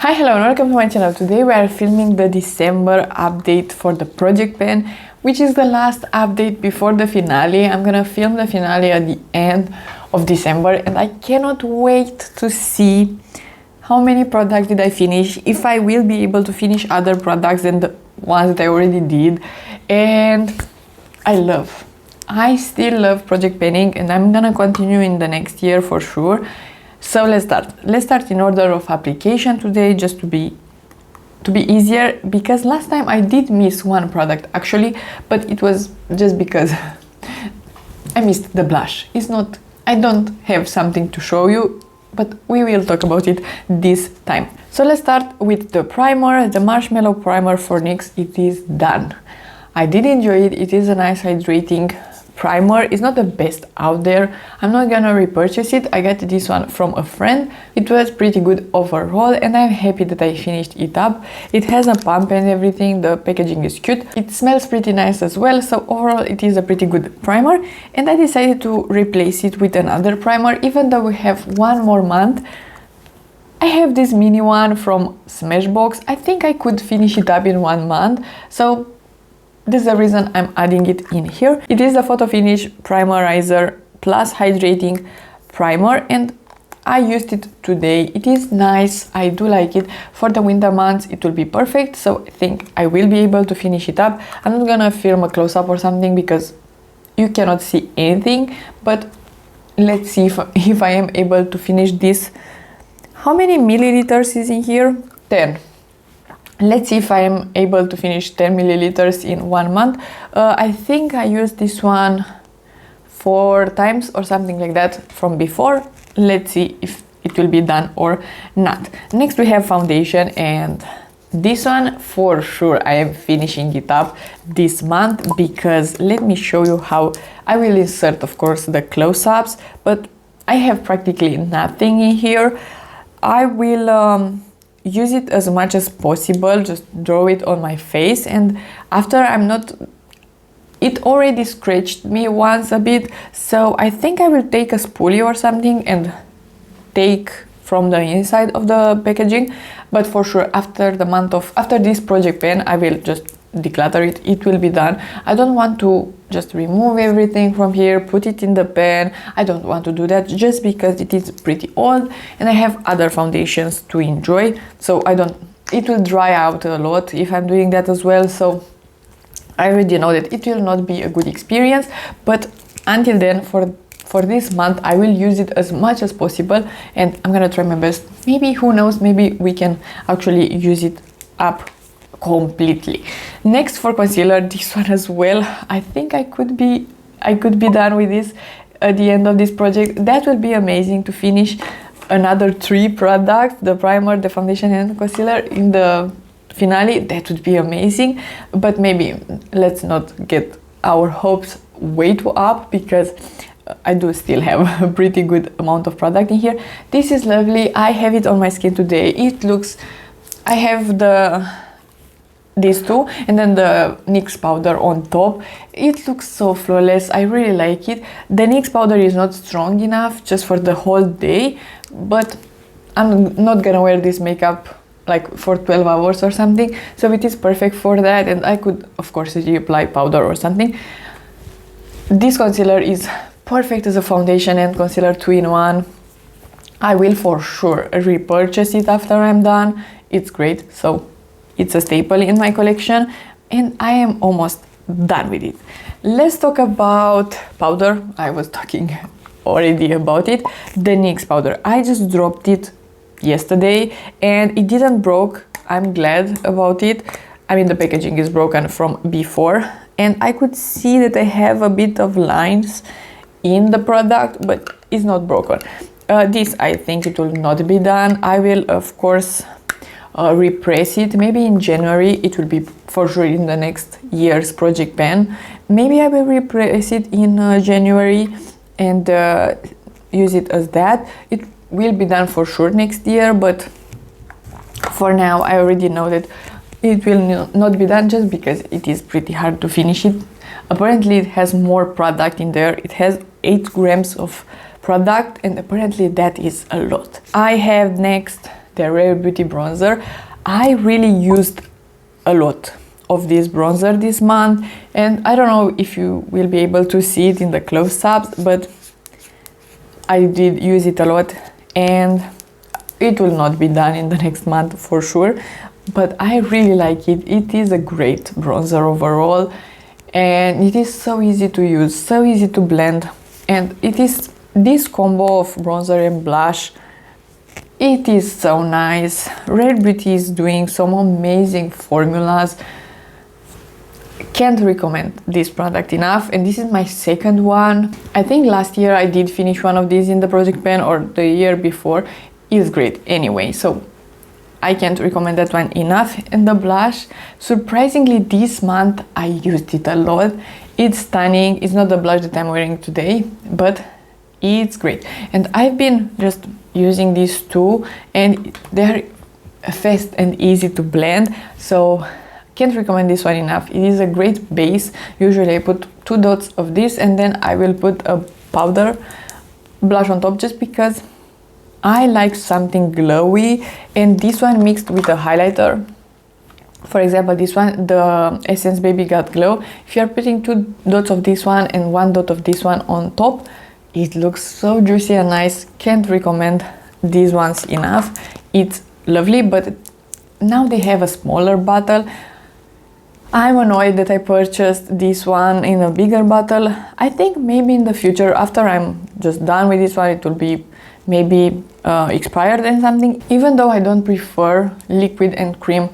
Hi, hello and welcome to my channel. Today we are filming the December update for the project pen, which is the last update before the finale. I'm gonna film the finale at the end of December and I cannot wait to see how many products did I finish, if I will be able to finish other products than the ones that I already did. And I still love project penning and I'm gonna continue in the next year for sure. So let's start. Let's start in order of application today, just to be easier, because last time I did miss one product actually, but it was just because I missed the blush. I don't have something to show you, but we will talk about it this time. So let's start with the primer, the Marshmallow primer for NYX. It is done. I did enjoy it. It is a nice hydrating primer. It's not the best out there. I'm not gonna repurchase it. I got this one from a friend. It was pretty good overall and I'm happy that I finished it up. It has a pump and everything. The packaging is cute. It smells pretty nice as well. So overall it is a pretty good primer and I decided to replace it with another primer. Even though we have one more month, I have this mini one from Smashbox. I think I could finish it up in 1 month. So this is the reason I'm adding it in here. It is the Photo Finish Primerizer plus Hydrating Primer and I used it today. It is nice. I do like it. For the winter months it will be perfect, so I think I will be able to finish it up. I'm not gonna film a close-up or something because you cannot see anything, but let's see if I am able to finish this. How many milliliters is in here? 10. Let's see if I am able to finish 10 milliliters in 1 month. I think I used this one 4 times or something like that from before. Let's see if it will be done or not. Next we have foundation, and this one for sure I am finishing it up this month, because let me show you how. I will insert of course the close-ups, but I have practically nothing in here. I will use it as much as possible, just draw it on my face, and after it already scratched me once a bit, so I think I will take a spoolie or something and take from the inside of the packaging. But for sure after this project pen I will just declutter it. It will be done. I don't want to just remove everything from here, put it in the pen. I don't want to do that just because it is pretty old and I have other foundations to enjoy, so it will dry out a lot if I'm doing that as well. So I already know that it will not be a good experience, but until then, for this month I will use it as much as possible and I'm gonna try my best. Maybe, who knows, maybe we can actually use it up completely. Next, for concealer, this one as well. I think I could be done with this at the end of this project. That would be amazing to finish another 3 products, the primer, the foundation and concealer, in the finale. That would be amazing, but maybe let's not get our hopes way too up, because I do still have a pretty good amount of product in here. This is lovely. I have it on my skin today. I have these two and then the NYX powder on top. It looks so flawless. I really like it. The NYX powder is not strong enough just for the whole day, but I'm not gonna wear this makeup like for 12 hours or something, so it is perfect for that. And I could of course reapply powder or something. This concealer is perfect as a foundation and concealer 2-in-1. I will for sure repurchase it after I'm done. It's great, so it's a staple in my collection and I am almost done with it. Let's talk about powder. I was talking already about it. The NYX powder. I just dropped it yesterday and it didn't broke. I'm glad about it. I mean, the packaging is broken from before and I could see that I have a bit of lines in the product, but it's not broken. This, I think it will not be done. I will of course repress it maybe in January. It will be for sure in the next year's project pen. Maybe I will repress it in January and use it as that. It will be done for sure next year, but for now I already know that it will not be done just because it is pretty hard to finish it. Apparently it has more product in there. It has 8 grams of product and apparently that is a lot. I have next the Rare Beauty bronzer. I really used a lot of this bronzer this month, and I don't know if you will be able to see it in the close-ups, but I did use it a lot, and it will not be done in the next month for sure, but I really like it. It is a great bronzer overall, and it is so easy to use, so easy to blend, and it is this combo of bronzer and blush. It is so nice. Rare Beauty is doing some amazing formulas. Can't recommend this product enough, and this is my second one. I think last year I did finish one of these in the project pan, or the year before. It's great anyway, so I can't recommend that one enough. And the blush, surprisingly this month I used it a lot. It's stunning. It's not the blush that I'm wearing today, but it's great, and I've been just using these two, and they're fast and easy to blend, so can't recommend this one enough. It is a great base. Usually I put 2 dots of this, and then I will put a powder blush on top, just because I like something glowy, and this one mixed with a highlighter. For example, this one, the Essence Baby Got Glow, if you're putting 2 dots of this one and 1 dot of this one on top, it looks so juicy and nice. Can't recommend these ones enough. It's lovely, but now they have a smaller bottle. I'm annoyed that I purchased this one in a bigger bottle. I think maybe in the future, after I'm just done with this one, it will be maybe expired and something. Even though I don't prefer liquid and cream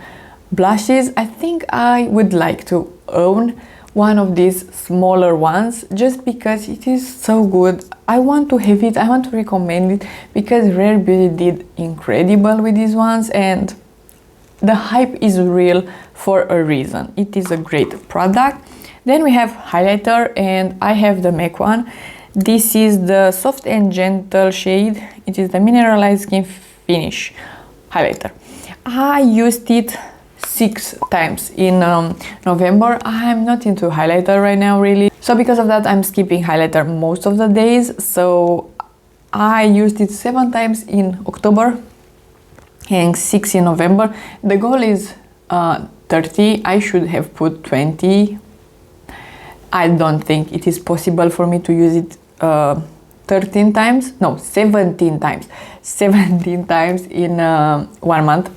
blushes, I think I would like to own one of these smaller ones, just because it is so good. I want to have it, I want to recommend it, because Rare Beauty did incredible with these ones, and the hype is real for a reason. It is a great product. Then we have highlighter, and I have the MAC one. This is the Soft and Gentle shade. It is the Mineralize Skin Finish highlighter. I used it 6 times in November. I'm not into highlighter right now really, so because of that I'm skipping highlighter most of the days. So I used it 7 times in October and 6 in November. The goal is 30. I should have put 20. I don't think it is possible for me to use it 17 times in 1 month.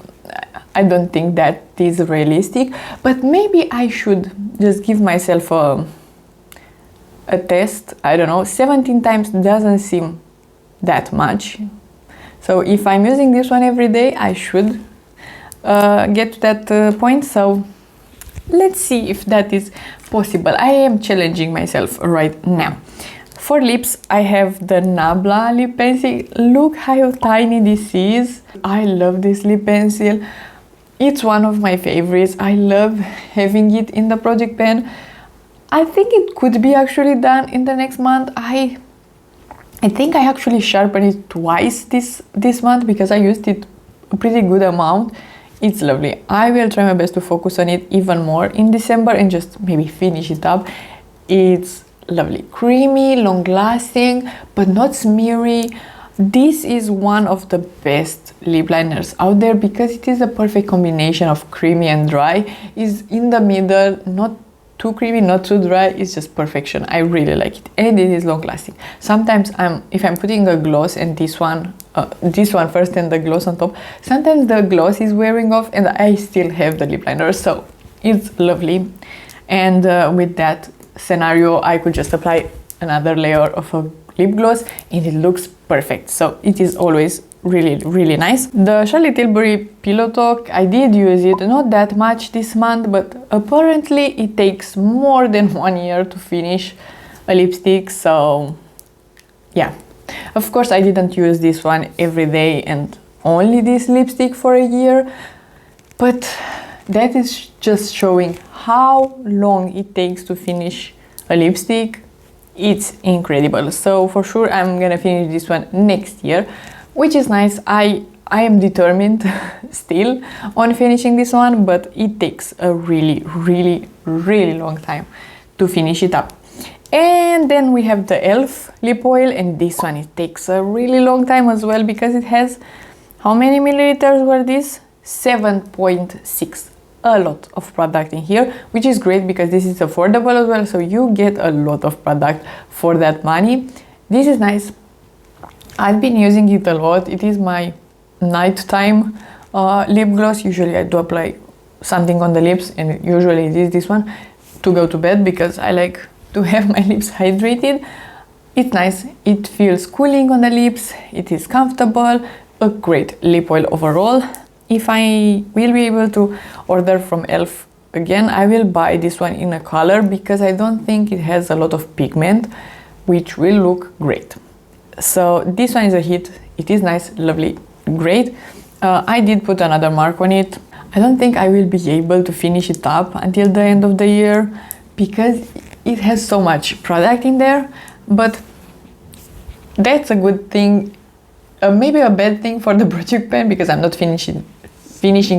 I don't think that is realistic, but maybe I should just give myself a test. I don't know, 17 times doesn't seem that much. So if I'm using this one every day, I should get to that point. So let's see if that is possible. I am challenging myself right now. For lips, I have the Nabla lip pencil. Look how tiny this is. I love this lip pencil. It's one of my favorites. I love having it in the project pen. I think it could be actually done in the next month. I think I actually sharpened it twice this month, because I used it a pretty good amount. It's lovely. I will try my best to focus on it even more in December and just maybe finish it up. It's lovely, creamy, long lasting, but not smeary. This is one of the best lip liners out there, because it is a perfect combination of creamy and dry. It's in the middle, not too creamy, not too dry. It's just perfection. I really like it, and it is long lasting. Sometimes if I'm putting a gloss and this one first and the gloss on top, sometimes the gloss is wearing off and I still have the lip liner, so it's lovely. And with that scenario, I could just apply another layer of a lip gloss and it looks perfect. So it is always really nice. The Charlotte Tilbury Pillow Talk, I did use it, not that much this month, but apparently it takes more than 1 year to finish a lipstick. So yeah, of course I didn't use this one every day and only this lipstick for a year, but that is just showing how long it takes to finish a lipstick. It's incredible. So for sure I'm gonna finish this one next year, which is nice. I am determined still on finishing this one, but it takes a really long time to finish it up. And then we have the E.L.F lip oil, and this one, it takes a really long time as well, because it has, How many milliliters were these? 7.6. A lot of product in here, which is great because this is affordable as well, so you get a lot of product for that money. This is nice. I've been using it a lot. It is my nighttime lip gloss. Usually I do apply something on the lips, and usually it is this one to go to bed because I like to have my lips hydrated. It's nice. It feels cooling on the lips. It is comfortable. A great lip oil overall. If I will be able to order from E.L.F again, I will buy this one in a color because I don't think it has a lot of pigment, which will look great. So this one is a hit. It is nice, lovely, great. I did put another mark on it. I don't think I will be able to finish it up until the end of the year because it has so much product in there, but that's a good thing. Maybe a bad thing for the project pen because I'm not finishing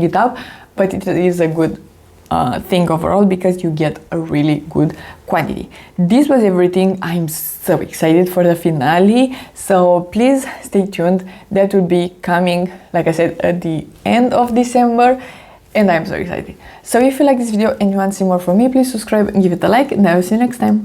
it up, but it is a good thing overall because you get a really good quantity. This was everything. I'm so excited for the finale, so please stay tuned. That will be coming, like I said, at the end of December, and I'm so excited. So if you like this video and you want to see more from me, please subscribe and give it a like, and I will see you next time.